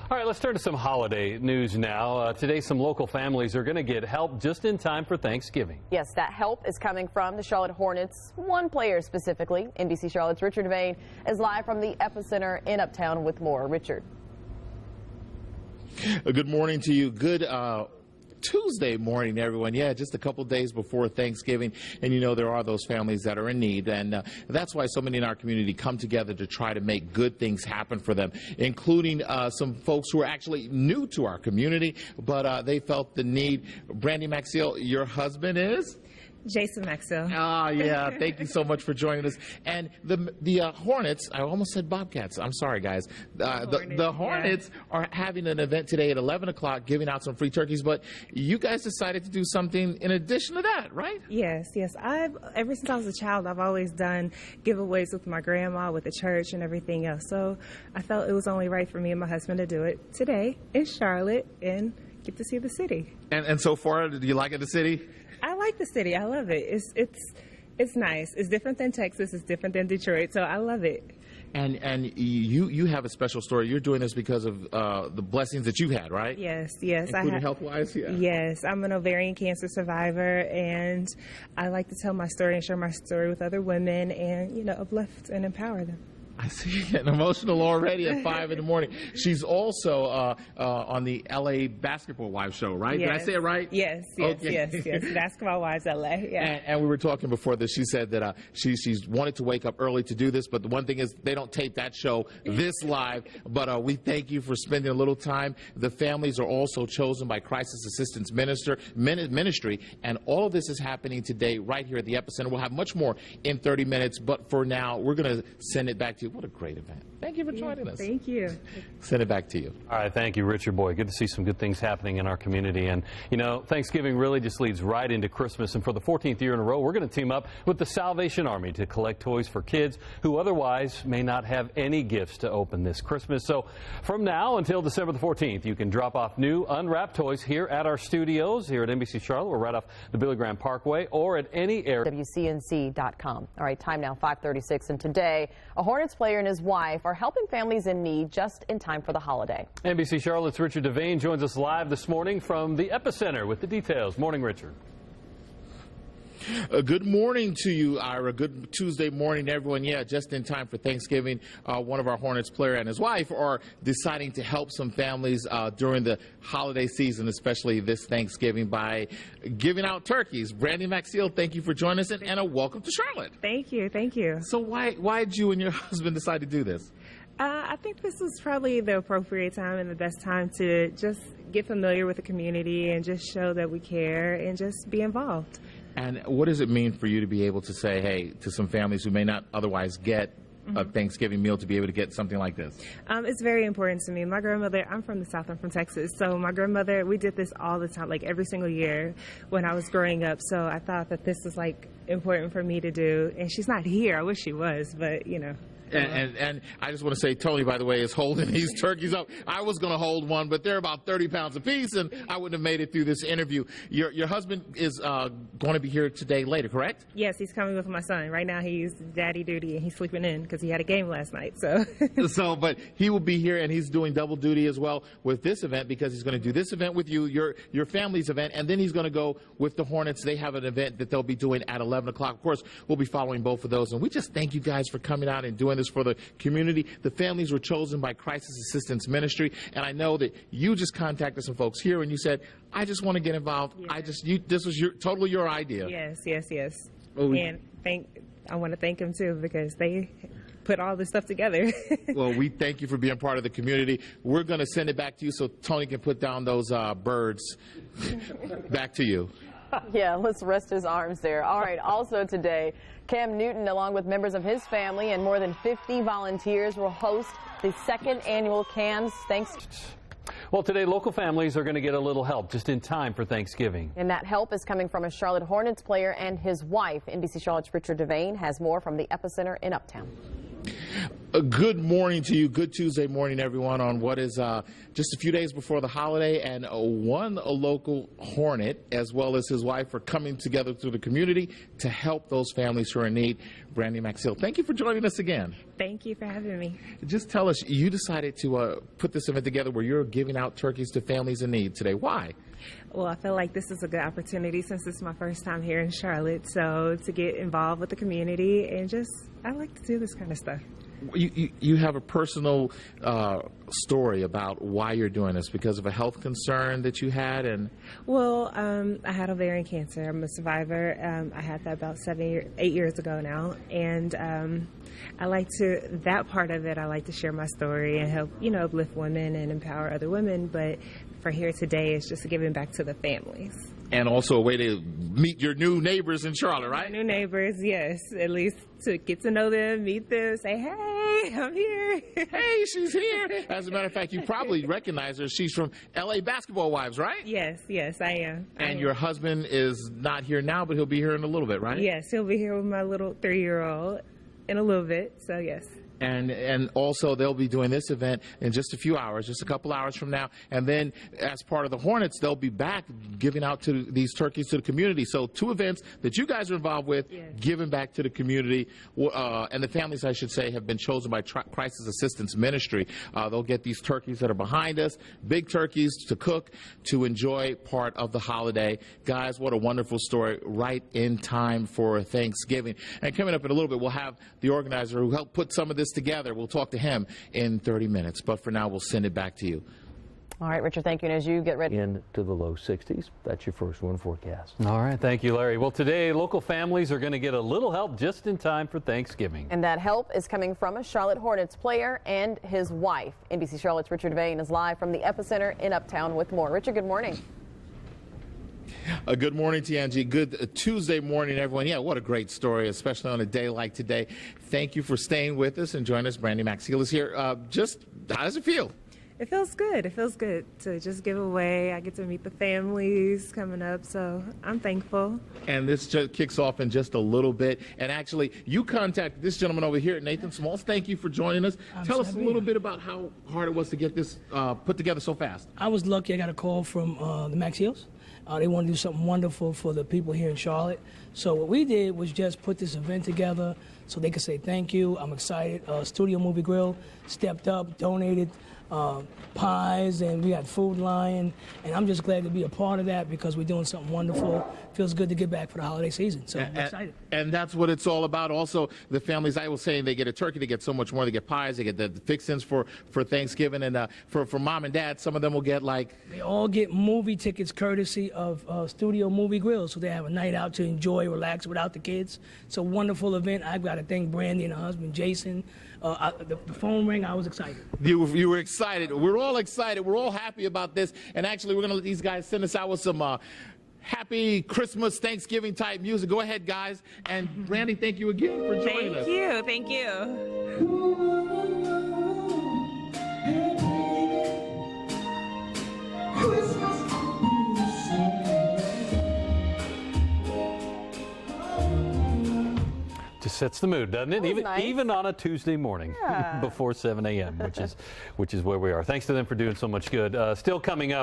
All right, let's turn to some holiday news now. Today, some local families are going to get help just in time for Thanksgiving. Yes, that help is coming from the Charlotte Hornets, one player specifically. NBC Charlotte's Richard Devane is live from the Epicenter in Uptown with more. Richard. Good morning to you. Good Tuesday morning, everyone. Yeah, just a couple days before Thanksgiving, and you know there are those families that are in need, and that's why so many in our community come together to try to make good things happen for them, including some folks who are actually new to our community, but they felt the need. Brandi Maxiell, your husband is? Jason Maxiell. Ah, yeah. Thank you so much for joining us. And the Hornets, I almost said Bobcats. I'm sorry, guys. The Hornets are having an event today at 11 o'clock giving out some free turkeys, but you guys decided to do something in addition to that, right? Yes. Ever since I was a child, I've always done giveaways with my grandma, with the church, and everything else. So I felt it was only right for me and my husband to do it today in Charlotte and get to see the city. And so far, do you like it, the city? I like the city. I love it. It's nice. It's different than Texas. It's different than Detroit. So I love it. And you have a special story. You're doing this because of the blessings that you've had, right? Yes. Including health-wise? Yeah. Yes. I'm an ovarian cancer survivor, and I like to tell my story and share my story with other women and, uplift and empower them. I see you getting emotional already at 5 in the morning. She's also on the LA Basketball Wives show, right? Yes. Did I say it right? Yes. Basketball Wives LA. Yeah. And we were talking before this. She said that she's wanted to wake up early to do this, but the one thing is they don't tape that show this live. But we thank you for spending a little time. The families are also chosen by Crisis Assistance Ministry, and all of this is happening today right here at the Epicenter. We'll have much more in 30 minutes, but for now, we're going to send it back to you. What a great event. Thank you for joining us. Thank you. Send it back to you. All right, thank you, Richard. Boy, good to see some good things happening in our community. And, Thanksgiving really just leads right into Christmas. And for the 14th year in a row, we're going to team up with the Salvation Army to collect toys for kids who otherwise may not have any gifts to open this Christmas. So from now until December the 14th, you can drop off new unwrapped toys here at our studios here at NBC Charlotte. We're right off the Billy Graham Parkway or at any area. WCNC.com. All right, time now 5:36. And today, a Hornets player and his wife are helping families in need just in time for the holiday. NBC Charlotte's Richard Devane joins us live this morning from the Epicenter with the details. Morning, Richard. Good morning to you, Ira. Good Tuesday morning, everyone. Yeah, just in time for Thanksgiving. One of our Hornets player and his wife are deciding to help some families during the holiday season, especially this Thanksgiving, by giving out turkeys. Brandi Maxiell, thank you for joining us, and a welcome to Charlotte. Thank you. So why did you and your husband decide to do this? I think this was probably the appropriate time and the best time to just get familiar with the community and just show that we care and just be involved. And what does it mean for you to be able to say, hey, to some families who may not otherwise get a Thanksgiving meal, to be able to get something like this? It's very important to me. My grandmother, I'm from the South, I'm from Texas, so my grandmother, we did this all the time, like every single year when I was growing up, so I thought that this was important for me to do, and she's not here. I wish she was, but And I just want to say, Tony, by the way, is holding these turkeys up. I was going to hold one, but they're about 30 pounds apiece, and I wouldn't have made it through this interview. Your husband is going to be here today later, correct? Yes, he's coming with my son. Right now he's daddy duty, and he's sleeping in because he had a game last night. So, but he will be here, and he's doing double duty as well with this event, because he's going to do this event with you, your family's event, and then he's going to go with the Hornets. They have an event that they'll be doing at 11 o'clock. Of course, we'll be following both of those, and we just thank you guys for coming out and doing this for the community. The families were chosen by Crisis Assistance Ministry, and I know that you just contacted some folks here and you said, I just want to get involved. Yeah. This was totally your idea. Yes. Well, and I want to thank them too, because they put all this stuff together. Well, we thank you for being part of the community. We're going to send it back to you so Tony can put down those birds. Back to you. Yeah, let's rest his arms there. All right, also today, Cam Newton, along with members of his family and more than 50 volunteers, will host the second annual Cam's Thanksgiving. Well, today, local families are going to get a little help just in time for Thanksgiving. And that help is coming from a Charlotte Hornets player and his wife. NBC Charlotte's Richard Devane has more from the Epicenter in Uptown. Good morning to you. Good Tuesday morning, everyone, on what is just a few days before the holiday. And a local Hornet, as well as his wife, are coming together through the community to help those families who are in need. Brandi Maxiell, thank you for joining us again. Thank you for having me. Just tell us, you decided to put this event together where you're giving out turkeys to families in need today. Why? Well, I feel like this is a good opportunity since it's my first time here in Charlotte. So to get involved with the community and I like to do this kind of stuff. You have a personal story about why you're doing this, because of a health concern that you had? Well, I had ovarian cancer. I'm a survivor. I had that about 8 years ago now, and that part of it, I like to share my story and help, uplift women and empower other women. But for here today, it's just giving back to the families. And also a way to meet your new neighbors in Charlotte, right? New neighbors, yes. At least to get to know them, meet them, say, hey, I'm here. Hey, she's here. As a matter of fact, you probably recognize her. She's from LA Basketball Wives, right? Yes, I am. And your husband is not here now, but he'll be here in a little bit, right? Yes, he'll be here with my little 3-year-old in a little bit, so yes. And also they'll be doing this event in just a few hours, just a couple hours from now. And then as part of the Hornets, they'll be back giving out to these turkeys to the community. So 2 events that you guys are involved with, yes, giving back to the community. And the families, I should say, have been chosen by Crisis Assistance Ministry. They'll get these turkeys that are behind us, big turkeys to cook, to enjoy part of the holiday. Guys, what a wonderful story, right in time for Thanksgiving. And coming up in a little bit, we'll have the organizer who helped put some of this together. We'll talk to him in 30 minutes. But for now, we'll send it back to you. All right, Richard, thank you. And as you get ready. Into the low 60s. That's your first one forecast. All right. Thank you, Larry. Well, today, local families are going to get a little help just in time for Thanksgiving. And that help is coming from a Charlotte Hornets player and his wife. NBC Charlotte's Richard Vane is live from the Epicenter in Uptown with more. Richard, good morning. Good morning, Tianji. Good Tuesday morning, everyone. Yeah, what a great story, especially on a day like today. Thank you for staying with us and joining us. Brandi Maxiell is here. Just how does it feel? It feels good. It feels good to just give away. I get to meet the families coming up, so I'm thankful. And this just kicks off in just a little bit. And actually, you contacted this gentleman over here, Nathan Smalls. Thank you for joining us. Tell us a little bit about how hard it was to get this put together so fast. I was lucky. I got a call from the Maxiells. They want to do something wonderful for the people here in Charlotte. So what we did was just put this event together so they could say thank you. I'm excited. Studio Movie Grill stepped up, donated pies, and we got food line. And I'm just glad to be a part of that because we're doing something wonderful. Feels good to get back for the holiday season. So I'm excited. And that's what it's all about. Also, the families, I was saying, they get a turkey, they get so much more. They get pies, they get the fixings for Thanksgiving. And for mom and dad, some of them will get They all get movie tickets courtesy of Studio Movie Grill. So they have a night out to enjoy, relax without the kids. It's a wonderful event. I've got to thank Brandi and her husband, Jason. The phone rang. I was excited. You were excited. We're all excited. We're all happy about this. And actually, we're going to let these guys send us out with some happy Christmas, Thanksgiving type music. Go ahead, guys. And Brandi, thank you again for joining us. Thank you. Just sets the mood, doesn't it? Nice. Even on a Tuesday morning, yeah, before 7 a.m., which is where we are. Thanks to them for doing so much good. Still coming up.